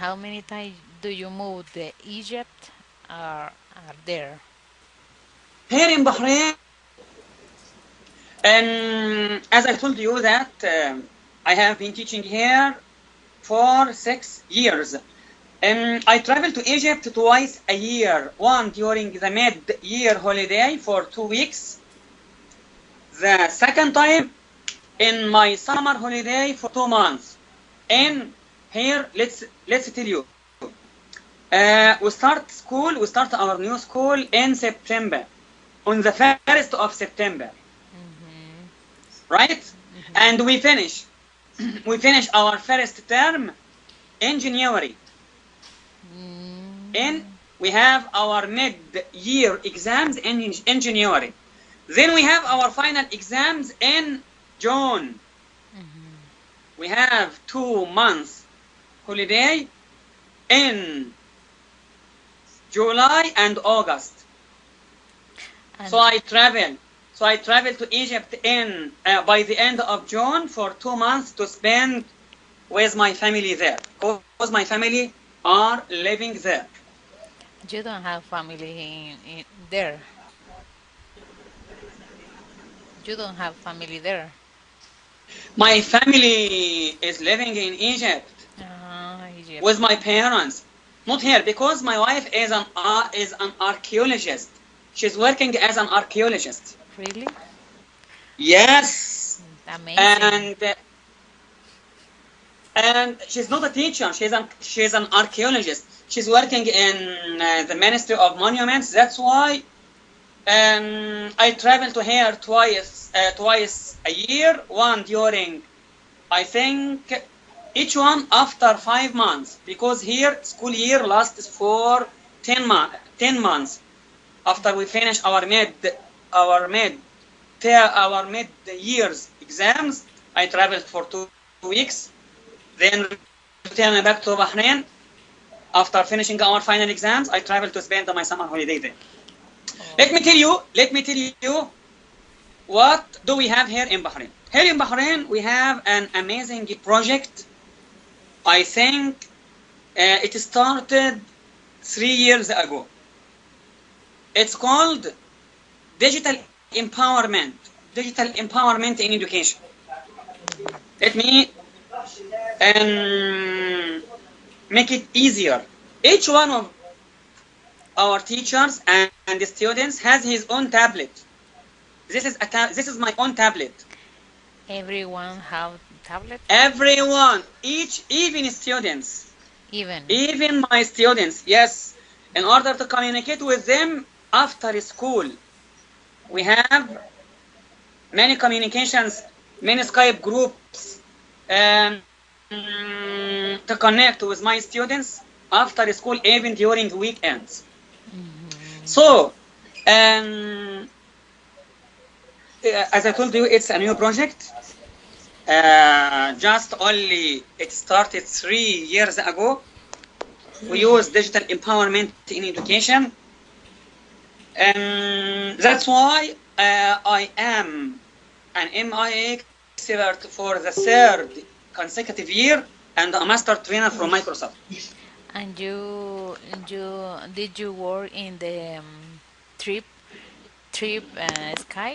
how many times do you move the Egypt are there? Here in Bahrain, and as I told you that I have been teaching here for 6 years. I travel to Egypt twice a year, one during the mid-year holiday for 2 weeks. The second time in my summer holiday for 2 months. And here, let's tell you, we start our new school in September, on the 1st of September, Mm-hmm. right? Mm-hmm. And we finish our first term in January. And we have our mid-year exams in January. Then we have our final exams in June. Mm-hmm. We have 2 months holiday in July and August. And So I travel to Egypt in by the end of June for 2 months to spend with my family there, because my family are living there. you don't have family in there. You don't have family there. My family is living in Egypt Egypt. with my parents, not here, because my wife is an archaeologist. She's working as an archaeologist. Really? Yes, Amazing. and she's not a teacher. She's an archaeologist. She's working in the Ministry of Monuments. That's why I travel to here twice a year. One during, I think, each one after 5 months, because here school year lasts for 10 months. After we finish our mid years exams, I travel for 2 weeks, then return back to Bahrain. After finishing our final exams, I travel to spend my summer holiday there. Oh. Let me tell you what do we have here in Bahrain. Here in Bahrain, we have an amazing project. I think it started 3 years ago. It's called digital empowerment in education. Let me make it easier. Each one of our teachers and the students has his own tablet. This is my own tablet. Everyone have tablet? Everyone, even students, Even. even my students, yes. In order to communicate with them after school, we have many communications, many Skype groups to connect with my students after school, even during weekends. Mm-hmm. So, as I told you, it's a new project. Just only it started 3 years ago. We use digital empowerment in education, and that's why I am an MIA expert for the third consecutive year and a master trainer from Microsoft. And did you work in the trip Sky?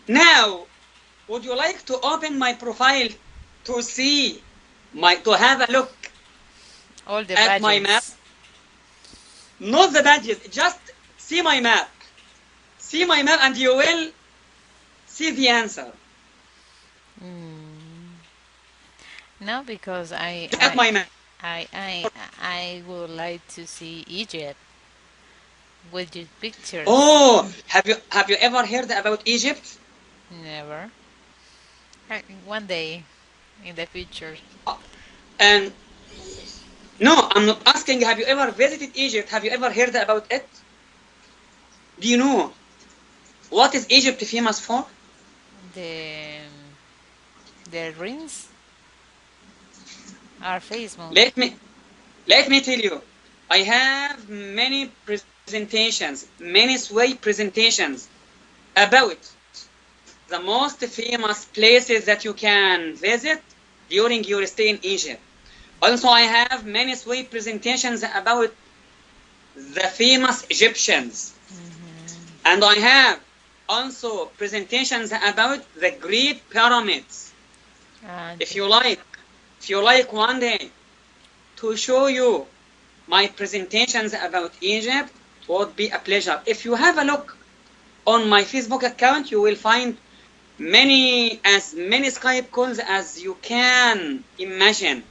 Now, would you like to open my profile to see to have a look All the at my map? badges. Not the badges, just see my map. See my map and you will see the answer. No, because Look at my map. I would like to see Egypt with your pictures. Oh, have you ever heard about Egypt? Never. One day in the future. And no, I'm not asking, have you ever visited Egypt? Have you ever heard about it? Do you know what is Egypt famous for? The rings are famous. Let me tell you, I have many presentations, many sway presentations about the most famous places that you can visit during your stay in Egypt. Also, I have many sweet presentations about the famous Egyptians. And I have also presentations about the Great Pyramids. If you like one day to show you my presentations about Egypt, it would be a pleasure. If you have a look on my Facebook account, you will find many Skype calls as you can imagine,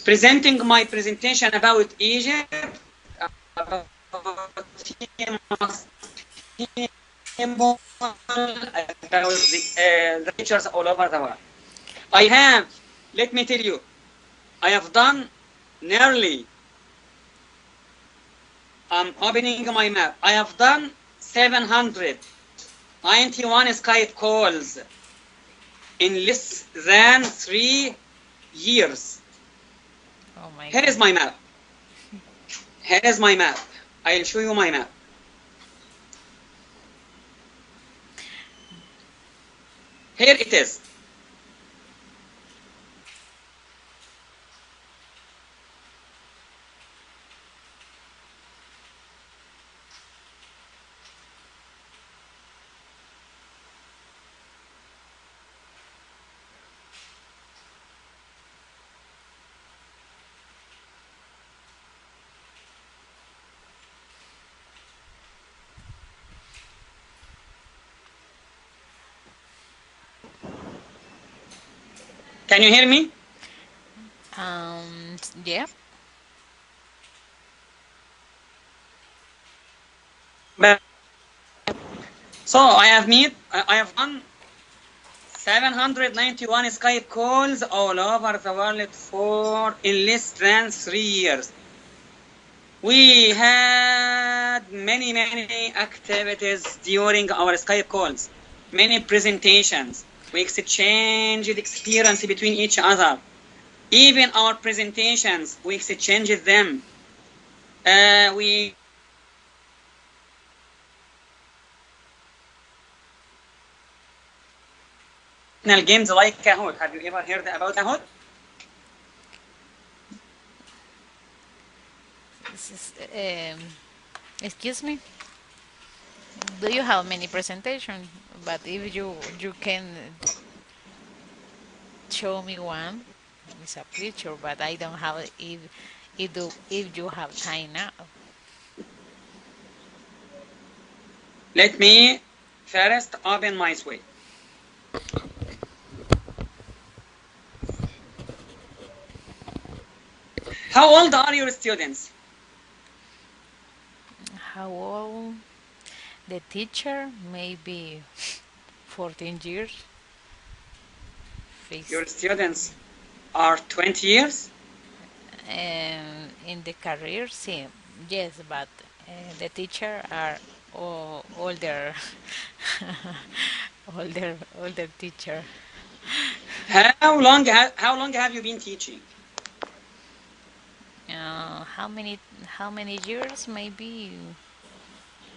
presenting my presentation about Egypt, about temple, about the teachers all over the world. Let me tell you, I have done nearly, I'm opening my map, I have done 791 Skype calls in less than 3 years. Oh my Here God. is my map. Here is my map. I'll show you my map. Here it is. Can you hear me? Yeah. So I have done 791 Skype calls all over the world for in less than 3 years. We had many activities during our Skype calls, many presentations. We exchanged experience between each other. Even our presentations, we exchanged them. We games like Kahoot. Have you ever heard about Kahoot? Excuse me. Do you have many presentations? But if you can show me one, it's a picture. But I don't have it if you have time now. Let me first open my suite. How old are your students? How old? The teacher maybe 14 years. Your students are 20 years? In the career, see, yes, but the teacher are older, older teacher. How long have you been teaching? How many years? Maybe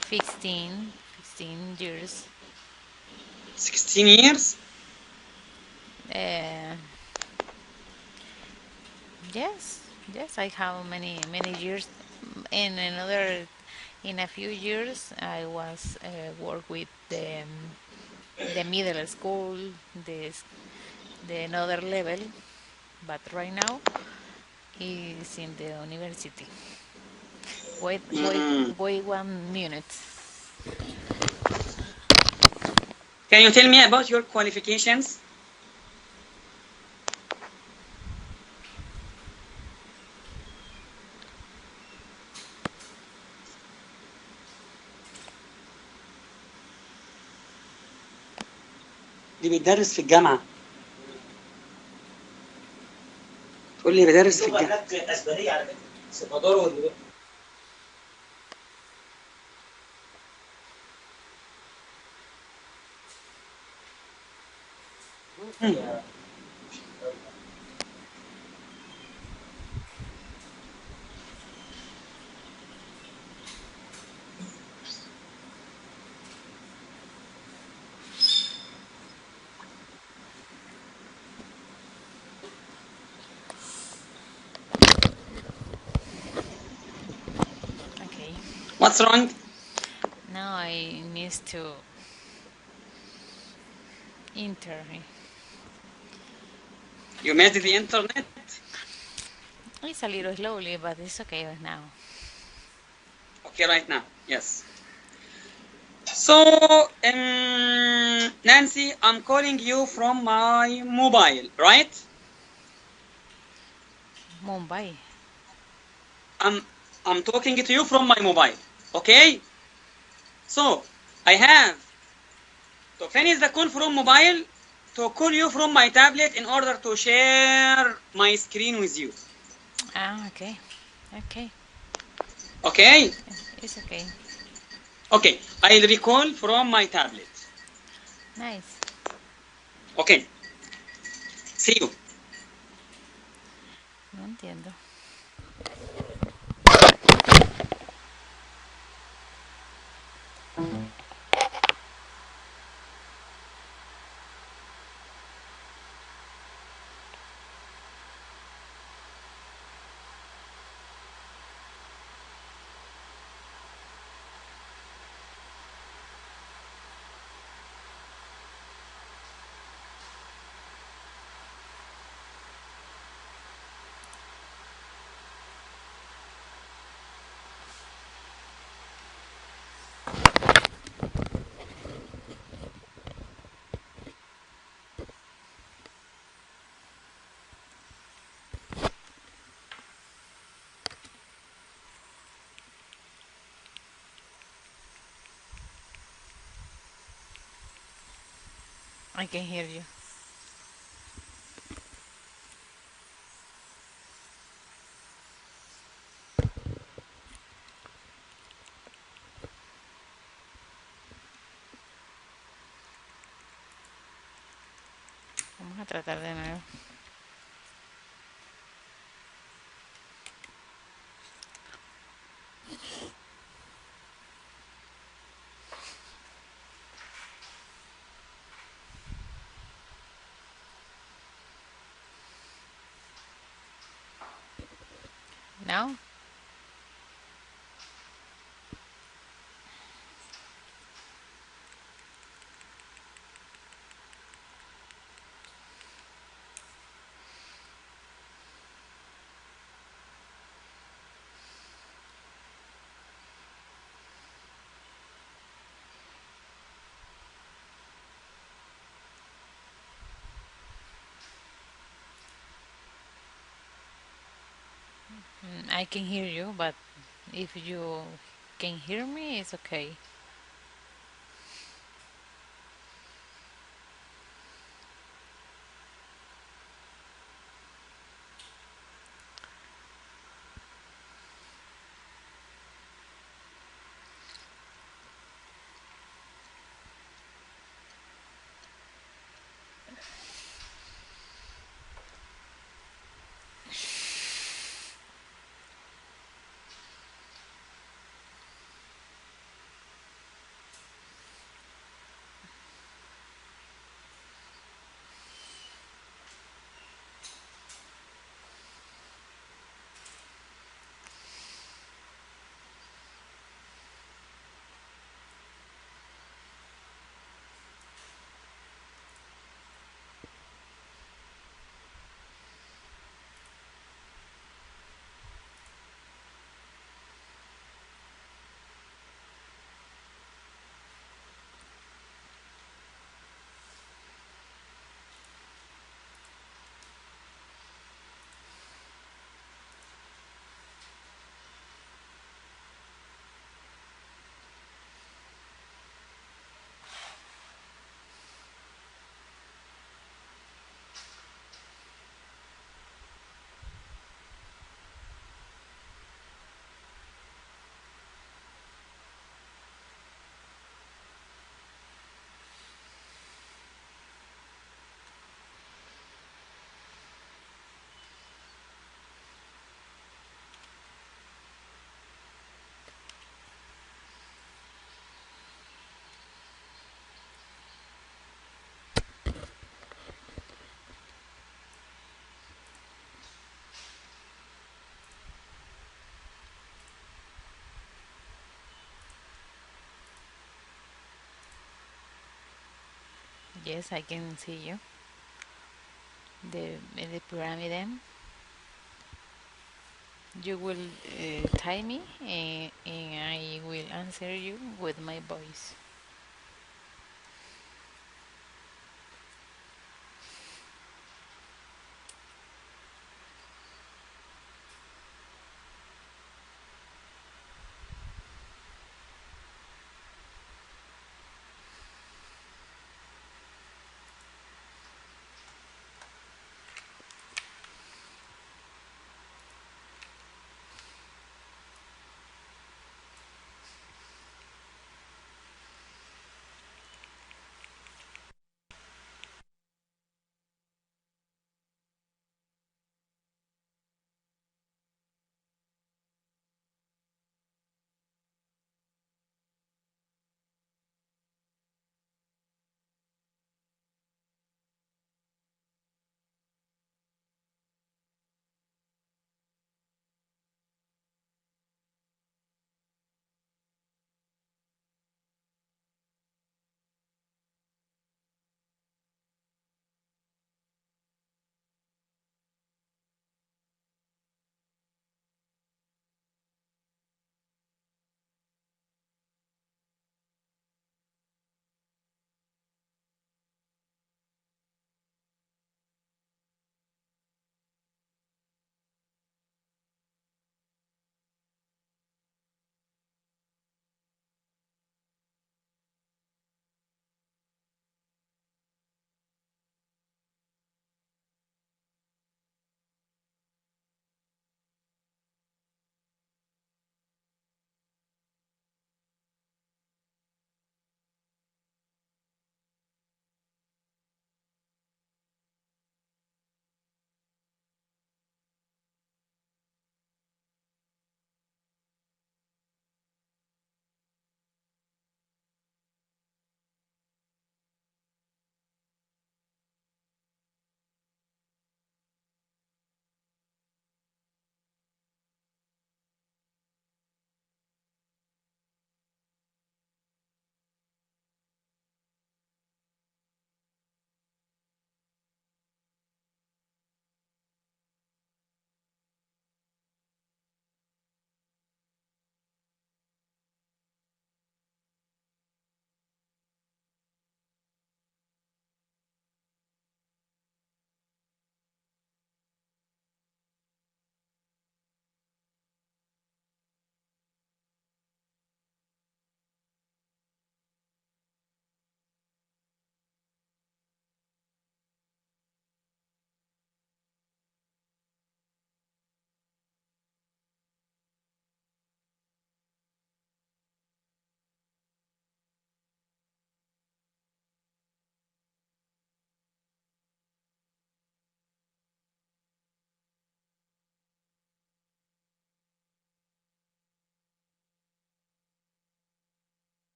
15 years. 16 years? Uh, yes, I have many years. In a few years, I was work with the middle school, the another level, but right now is in the university. Wait 1 minute. Can you tell me about your qualifications? اللي بيدرس في الجامعة تقول لي بدرس في الجامعة. اسبانية على فكرة. سلفادور واللي What's wrong? Now I need to enter. You made the internet? It's a little slowly, but it's okay right now. Okay, right now. Yes. So, Nancy, I'm calling you from my mobile, right? Mumbai. I'm talking to you from my mobile. Okay? So, I have to finish the call from mobile to call you from my tablet in order to share my screen with you. Ah, okay. Okay. Okay? It's okay. Okay, I'll recall from my tablet. Nice. Okay, see you. No entiendo. I can hear you. Vamos a tratar de nuevo. Now? I can hear you, but if you can hear me, it's okay. Yes, I can see you. The pyramid. You will tie me, and I will answer you with my voice.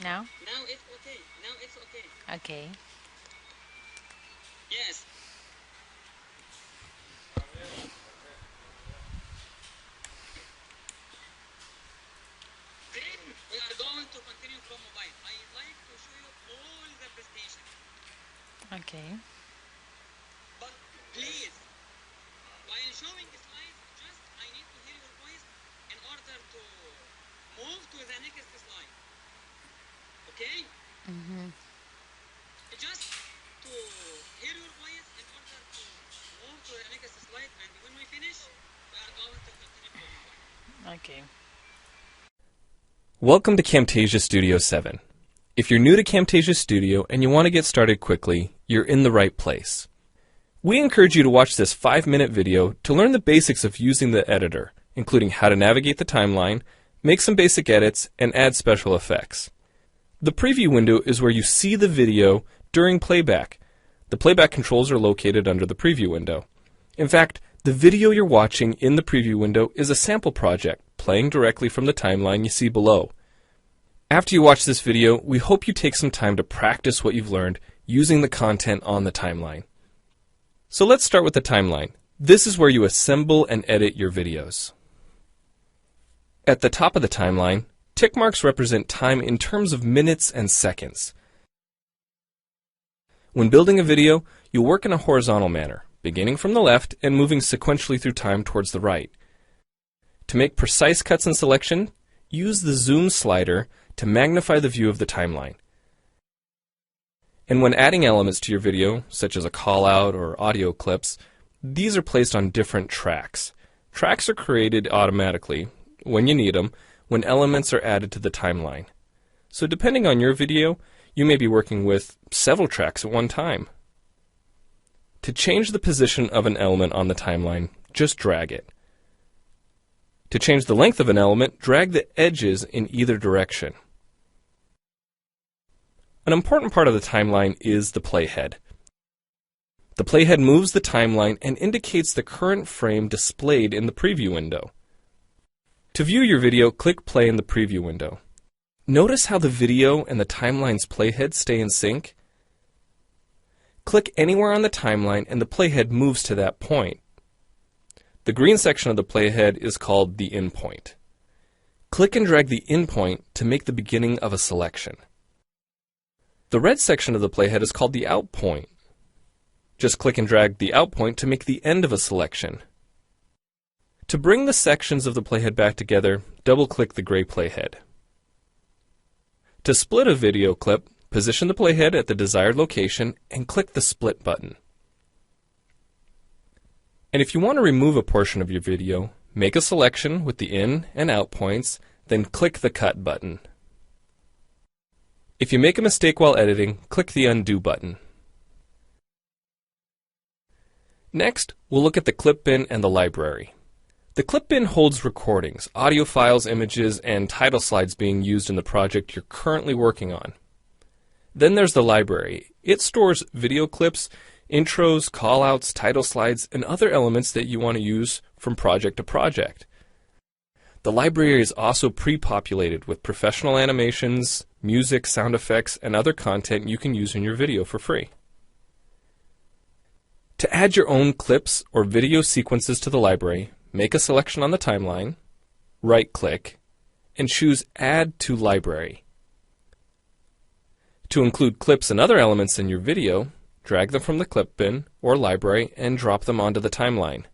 now? Now it's okay. Now it's okay. Okay. Yes. Then we are going to continue from mobile. I like to show you all the presentation. Okay. But please, while showing the slides, just I need to hear your voice in order to move to the next slide. Okay? Just to hear your voice in order to move to the next slide, and when we finish, we are going to continue from mobile. Okay. Welcome to Camtasia Studio 7. If you're new to Camtasia Studio and you want to get started quickly, you're in the right place. We encourage you to watch this 5-minute video to learn the basics of using the editor, including how to navigate the timeline, make some basic edits, and add special effects. The preview window is where you see the video during playback. The playback controls are located under the preview window. In fact, the video you're watching in the preview window is a sample project playing directly from the timeline you see below. After you watch this video, we hope you take some time to practice what you've learned using the content on the timeline. So let's start with the timeline. This is where you assemble and edit your videos. At the top of the timeline, tick marks represent time in terms of minutes and seconds. When building a video, you'll work in a horizontal manner, beginning from the left and moving sequentially through time towards the right. To make precise cuts and selection, use the zoom slider to magnify the view of the timeline. And when adding elements to your video, such as a call-out or audio clips, these are placed on different tracks. Tracks are created automatically, when you need them, when elements are added to the timeline. So depending on your video, you may be working with several tracks at one time. To change the position of an element on the timeline, just drag it. To change the length of an element, drag the edges in either direction. An important part of the timeline is the playhead. The playhead moves the timeline and indicates the current frame displayed in the preview window. To view your video, click play in the preview window. Notice how the video and the timeline's playhead stay in sync? Click anywhere on the timeline and the playhead moves to that point. The green section of the playhead is called the in point. Click and drag the in point to make the beginning of a selection. The red section of the playhead is called the out point. Just click and drag the out point to make the end of a selection. To bring the sections of the playhead back together, double-click the gray playhead. To split a video clip, position the playhead at the desired location and click the split button. And if you want to remove a portion of your video, make a selection with the in and out points, then click the cut button. If you make a mistake while editing, click the undo button. Next, we'll look at the clip bin and the library. The clip bin holds recordings, audio files, images, and title slides being used in the project you're currently working on. Then there's the library. It stores video clips, intros, callouts, title slides, and other elements that you want to use from project to project. The library is also pre-populated with professional animations, music, sound effects, and other content you can use in your video for free. To add your own clips or video sequences to the library, make a selection on the timeline, right-click, and choose Add to Library. To include clips and other elements in your video, drag them from the clip bin or library and drop them onto the timeline.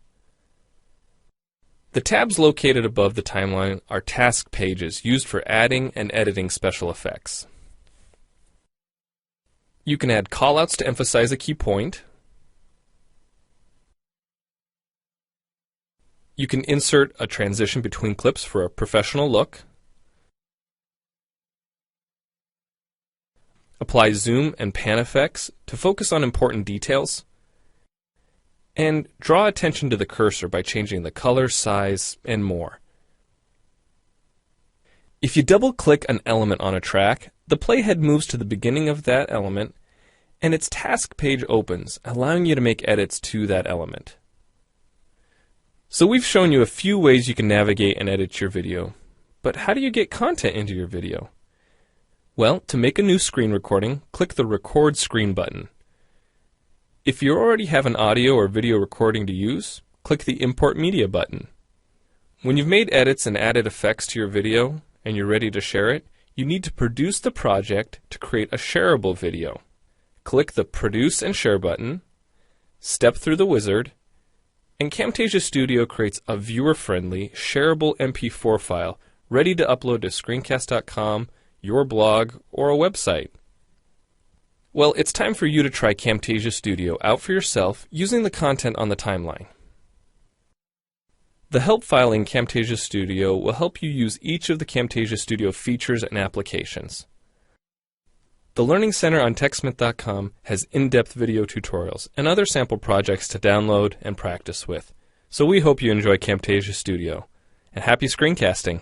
The tabs located above the timeline are task pages used for adding and editing special effects. You can add callouts to emphasize a key point. You can insert a transition between clips for a professional look. Apply zoom and pan effects to focus on important details. And draw attention to the cursor by changing the color, size, and more. If you double-click an element on a track, the playhead moves to the beginning of that element, and its task page opens, allowing you to make edits to that element. So we've shown you a few ways you can navigate and edit your video, but how do you get content into your video? Well, to make a new screen recording, click the Record Screen button. If you already have an audio or video recording to use, click the Import Media button. When you've made edits and added effects to your video and you're ready to share it, you need to produce the project to create a shareable video. Click the Produce and Share button, step through the wizard, and Camtasia Studio creates a viewer-friendly, shareable MP4 file ready to upload to screencast.com, your blog, or a website. Well, it's time for you to try Camtasia Studio out for yourself using the content on the timeline. The help file in Camtasia Studio will help you use each of the Camtasia Studio features and applications. The Learning Center on TechSmith.com has in-depth video tutorials and other sample projects to download and practice with. So we hope you enjoy Camtasia Studio. And happy screencasting!